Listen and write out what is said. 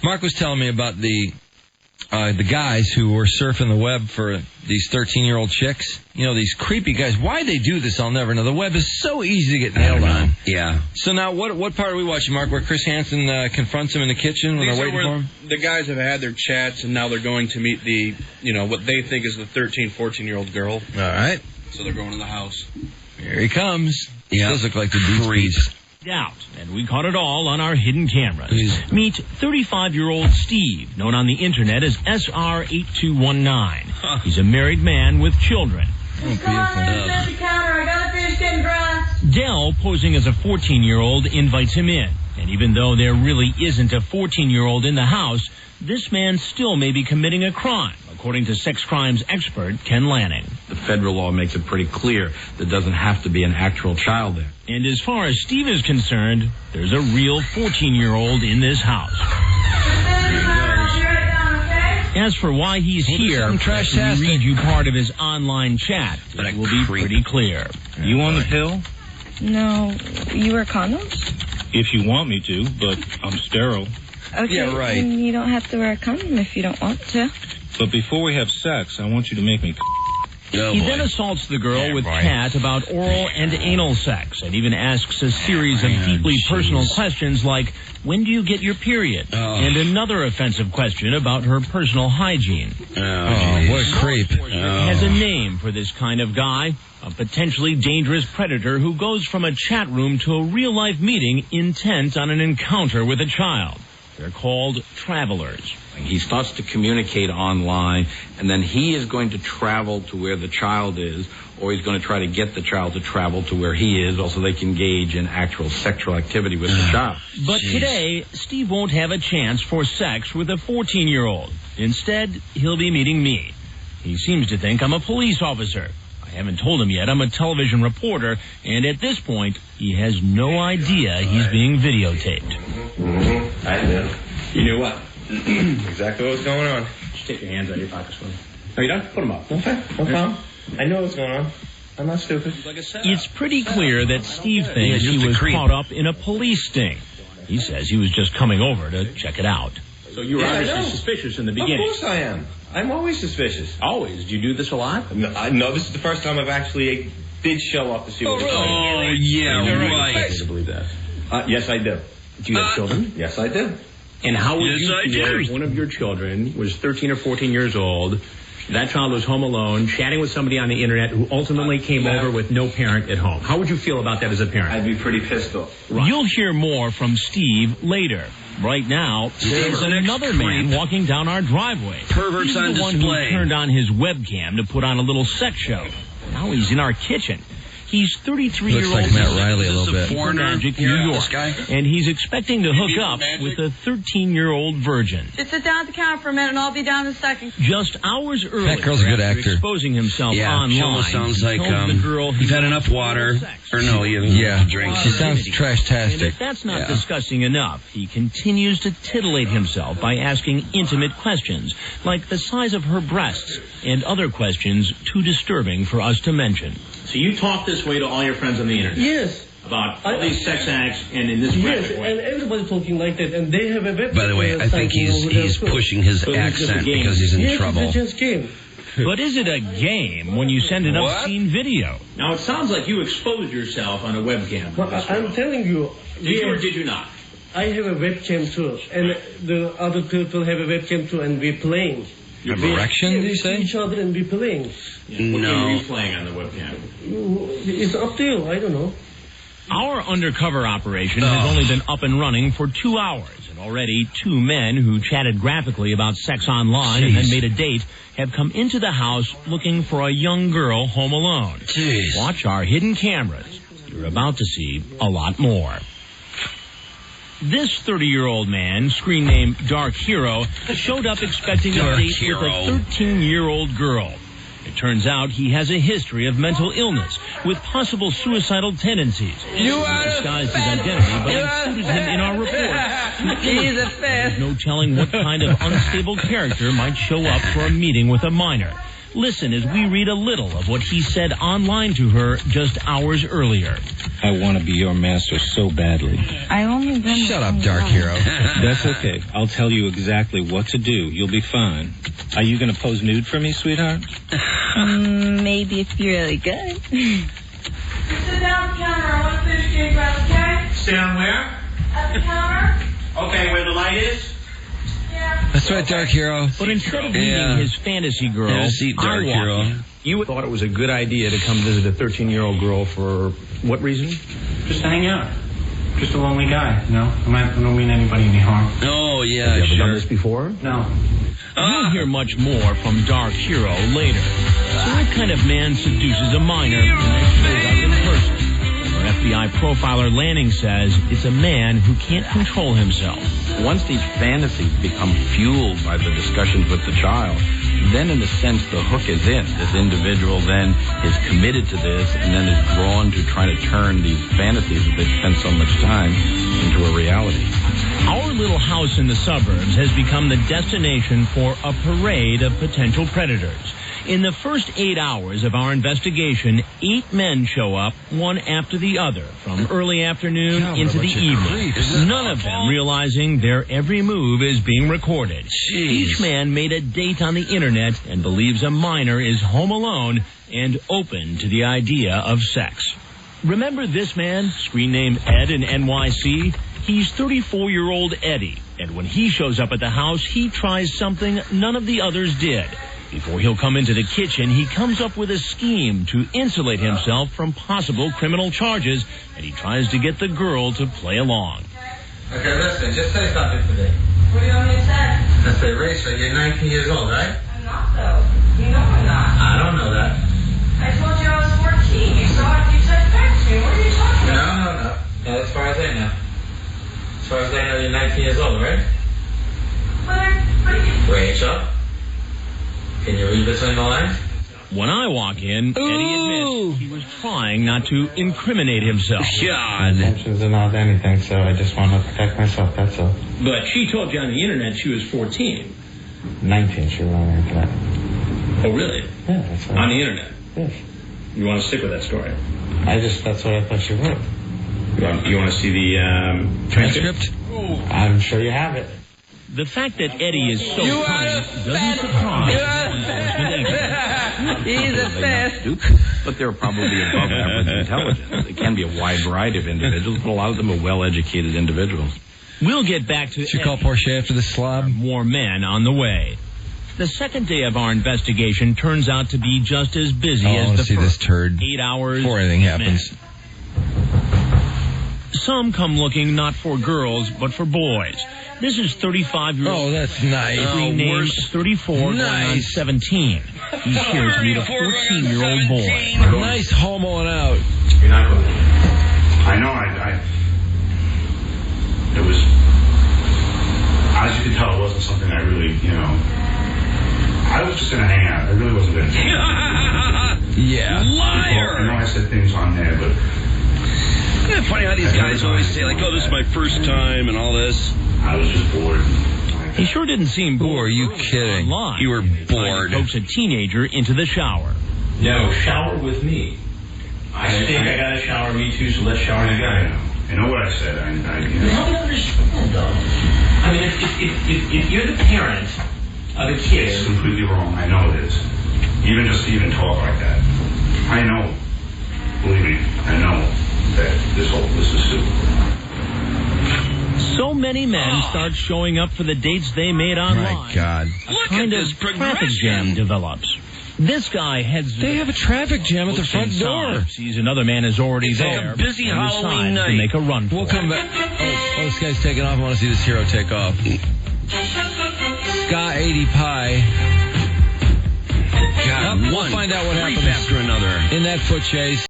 Mark was telling me about the guys who were surfing the web for these 13-year-old chicks. You know, these creepy guys. Why they do this, I'll never know. The web is so easy to get nailed on. Yeah. So now, what part are we watching, Mark, where Chris Hansen confronts him in the kitchen when they're waiting for him? The guys have had their chats, and now they're going to meet what they think is the 13, 14-year-old girl. All right. So they're going to the house. Here he comes. Yeah. Does look like the Beach out, and we caught it all on our hidden cameras. Meet 35-year-old Steve, known on the internet as SR8219. He's a married man with children. Come on, set the counter. I gotta finish getting dressed. Dell, posing as a 14-year-old, invites him in. And even though there really isn't a 14-year-old in the house, this man still may be committing a crime, according to sex crimes expert Ken Lanning. The federal law makes it pretty clear there doesn't have to be an actual child there. And as far as Steve is concerned, there's a real 14-year-old in this house. As for why he's here, after we read you part of his online chat, it will be pretty clear. You on the pill? No. You wear condoms? If you want me to, but I'm sterile. Okay, yeah, right. Then you don't have to wear a condom if you don't want to. But before we have sex, I want you to make me... He then assaults the girl with chat about oral and anal sex, and even asks a series of deeply personal questions like, when do you get your period? And another offensive question about her personal hygiene. What a creep. Has a name for this kind of guy, a potentially dangerous predator who goes from a chat room to a real-life meeting intent on an encounter with a child. They're called travelers. He starts to communicate online, and then he is going to travel to where the child is, or he's going to try to get the child to travel to where he is, also they can engage in actual sexual activity with the child. But today, Steve won't have a chance for sex with a 14-year-old. Instead, he'll be meeting me. He seems to think I'm a police officer. I haven't told him yet I'm a television reporter, and at this point, he has no idea he's being videotaped. I know. You knew what? Exactly what was going on. Just take your hands out of your pockets for me. Are you done? Put them up. Okay, no problem. I know what's going on. I'm not stupid. It's pretty clear that Steve thinks he was caught up in a police sting. He says he was just coming over to check it out. So you were obviously suspicious in the beginning. Of course I am. I'm always suspicious. Always? Do you do this a lot? No, this is the first time I've actually did show up to see what was going on. Oh, yeah, right. I can't believe that. Yes, I do. Do you have children? Yes, I do. And how would you feel if one of your children was 13 or 14 years old, that child was home alone, chatting with somebody on the internet who ultimately came over with no parent at home? How would you feel about that as a parent? I'd be pretty pissed off. Right. You'll hear more from Steve later. Right now, there's another man walking down our driveway. Perverts on display. He's the one who turned on his webcam to put on a little sex show. Now he's in our kitchen. He's 33-year-old. Looks like Matt Riley a little bit. Magic, New York. And he's expecting to hook up with a 13-year-old virgin. Just sit down at the counter for a minute, and I'll be down in a second. Just hours earlier, that girl's a good actor. Exposing himself online. She almost sounds like the girl you've had enough water. Or no, you haven't drink. She sounds trash-tastic. And if that's not disgusting enough, he continues to titillate himself by asking intimate questions, like the size of her breasts, and other questions too disturbing for us to mention. So you talk this way to all your friends on the internet? Yes. About all these sex acts and in this graphic way? And everybody's talking like that, and they have a website. By the way, I think he's pushing his accent because he's in trouble. It's just game. But is it a game when you send an obscene video? Now, it sounds like you exposed yourself on a webcam. Well, I'm telling you. Did you or did you not? I have a webcam too, and the other people have a webcam too, and we're playing. You have erection, did you say? Each other and we're playing. Yeah. What game are you playing on the webcam? It's up to you. I don't know. Our undercover operation has only been up and running for 2 hours, and already 2 men who chatted graphically about sex online and then made a date have come into the house looking for a young girl home alone. Jeez. Watch our hidden cameras. You're about to see a lot more. This 30-year-old man, screen name Dark Hero, showed up expecting a date with a 13-year-old girl. It turns out he has a history of mental illness with possible suicidal tendencies. He disguised his identity, but included him in our report. There's no telling what kind of unstable character might show up for a meeting with a minor. Listen as we read a little of what he said online to her just hours earlier. I want to be your master so badly. I only been. Shut up, Dark Hero. That's okay. I'll tell you exactly what to do. You'll be fine. Are you going to pose nude for me, sweetheart? Maybe if you're really good. Sit down at the counter. I want to finish getting glass, okay? Sit down where? At the counter? Okay, where the light is? Yeah. That's right, Dark Hero. But instead of meeting his fantasy girl, Yeah, see, Dark Hero. You thought it was a good idea to come visit a 13-year-old girl for what reason? Just to hang out. Just a lonely guy, you know? I don't mean anybody any harm. Oh, yeah, Have you ever done sure. this before? No. We'll hear much more from Dark Hero later. So what kind of man seduces a minor and then shows up in person? Our FBI profiler Lanning says it's a man who can't control himself. Once these fantasies become fueled by the discussions with the child, then in a sense the hook is in. This individual then is committed to this and then is drawn to try to turn these fantasies that they've spent so much time into a reality. Our little house in the suburbs has become the destination for a parade of potential predators. In the first 8 hours of our investigation, 8 men show up, one after the other, from early afternoon into the evening. None of them realizing their every move is being recorded. Each man made a date on the internet and believes a minor is home alone and open to the idea of sex. Remember this man, screen name Ed in NYC? He's 34-year-old Eddie, and when he shows up at the house, he tries something none of the others did. Before he'll come into the kitchen, he comes up with a scheme to insulate himself from possible criminal charges, and he tries to get the girl to play along. Okay, listen, just say something today. What do you want me to say? I say, Rachel, you're 19 years old, right? I'm not, though. You know I'm not. I don't know that. I told you I was 14. You saw it. You said text me. What are you talking No, about? no. No, as far as I know. As far as I know, you're 19 years old, right? Rachel? Can you read between the lines? When I walk in, Eddie admits he was trying not to incriminate himself. My intentions are not anything, so I just want to protect myself, that's all. But she told you on the internet she was 14. 19, she wrong after that. Oh, really? Yeah, that's right. On the internet? Yes. You want to stick with that story? That's what I thought she wrote. You want to see the transcript? I'm sure you have it. The fact that Eddie is so kind doesn't surprise law enforcement experts. He's a fast. But they're probably above average intelligence. It can be a wide variety of individuals, but a lot of them are well-educated individuals. We'll get back to Should call Porsche after the slob. More men on the way. The second day of our investigation turns out to be just as busy I as want the to see first. this turd 8 hours before anything happens. Some come looking not for girls, but for boys. This is 35-year-old. Oh, that's nice. Named 34 going on 17. He's here to meet a 14-year-old boy. Nice homoing out. You're not going to. I know, it was, as you can tell, it wasn't something I really, I was just going to hang out. I really wasn't going to. Yeah. Liar! I know I said things on there, but. Isn't it funny how these guys always say, like, oh, this is my first time and all this? I was just bored. He sure didn't seem bored. Are you kidding? Online. You were bored. He coaxed a teenager into the shower. No, shower with me. I think I got to shower me too, so let's shower together. I know what I said. How do you understand, though? I mean, if you're the parent of a kid... It's completely wrong. I know it is. Even just to even talk like that. I know. Believe me, I know that this is stupid. So many men start showing up for the dates they made online. My God. A kind of traffic jam develops. This guy heads... They have a traffic jam at the front door. Sees another man is already It's there. a busy and Halloween decides night. to make a run for We'll it. come back. Oh, this guy's taking off. I want to see this hero take off. Scott 80 Pie. God, We'll find out what happens after another. in that foot chase.